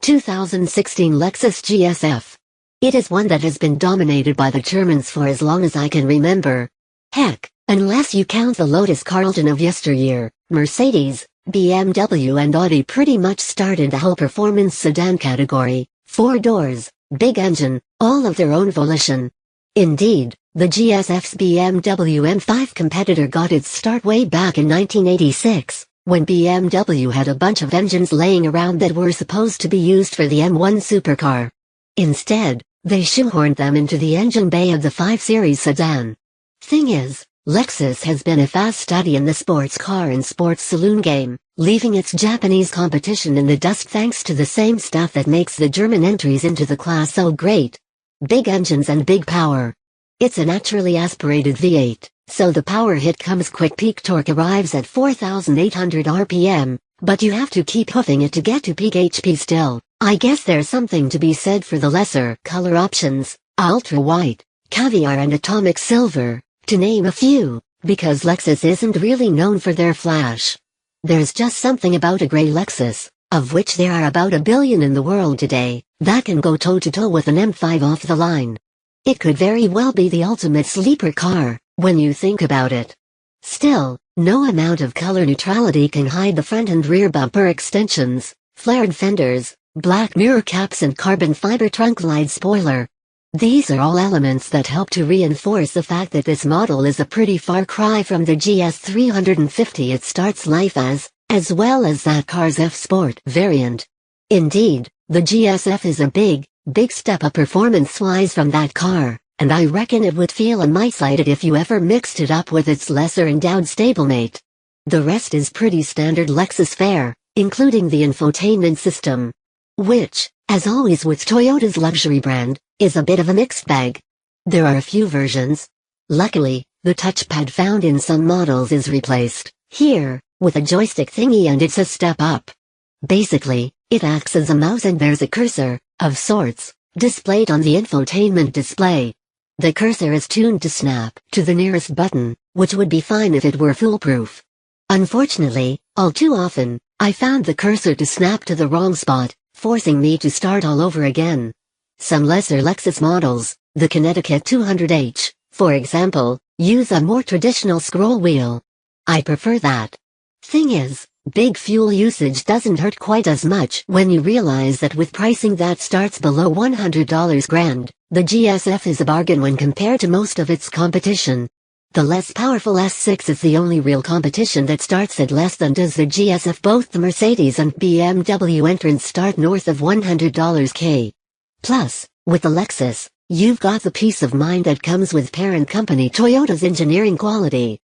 2016 Lexus GS F. It is one that has been dominated by the Germans for as long as I can remember. Heck, unless you count the Lotus Carlton of yesteryear, Mercedes, BMW and Audi pretty much started the whole performance sedan category, 4 doors, big engine, all of their own volition. Indeed, the GSF's BMW M5 competitor got its start way back in 1986, when BMW had a bunch of engines laying around that were supposed to be used for the M1 supercar. Instead, they shoehorned them into the engine bay of the 5 Series sedan. Thing is, Lexus has been a fast study in the sports car and sports saloon game, leaving its Japanese competition in the dust thanks to the same stuff that makes the German entries into the class so great. Big engines and big power. It's a naturally aspirated V8, so the power hit comes quick. Peak torque arrives at 4,800 RPM, but you have to keep hoofing it to get to peak HP still. I guess there's something to be said for the lesser color options, ultra white, caviar and atomic silver, to name a few, because Lexus isn't really known for their flash. There's just something about a gray Lexus, of which there are about 1 billion in the world today, that can go toe-to-toe with an M5 off the line. It could very well be the ultimate sleeper car, when you think about it. Still, no amount of color neutrality can hide the front and rear bumper extensions, flared fenders, black mirror caps and carbon fiber trunk-lide spoiler. These are all elements that help to reinforce the fact that this model is a pretty far cry from the GS 350 it starts life as well as that car's F Sport variant. Indeed, the GS F is a big step up performance-wise from that car, and I reckon it would feel a mite sighted if you ever mixed it up with its lesser endowed stablemate. The rest is pretty standard Lexus fare, including the infotainment system, which, as always with Toyota's luxury brand, is a bit of a mixed bag. There are a few versions. Luckily, the touchpad found in some models is replaced, here, with a joystick thingy, and it's a step up. Basically, it acts as a mouse and there's a cursor, of sorts, displayed on the infotainment display. The cursor is tuned to snap to the nearest button, which would be fine if it were foolproof. Unfortunately, all too often, I found the cursor to snap to the wrong spot, forcing me to start all over again. Some lesser Lexus models, the Connecticut 200H, for example, use a more traditional scroll wheel. I prefer that. Thing is, big fuel usage doesn't hurt quite as much when you realize that with pricing that starts below $100 grand, the GSF is a bargain when compared to most of its competition. The less powerful S6 is the only real competition that starts at less than does the GSF. Both the Mercedes and BMW entrants start north of $100 K. Plus, with the Lexus, you've got the peace of mind that comes with parent company Toyota's engineering quality.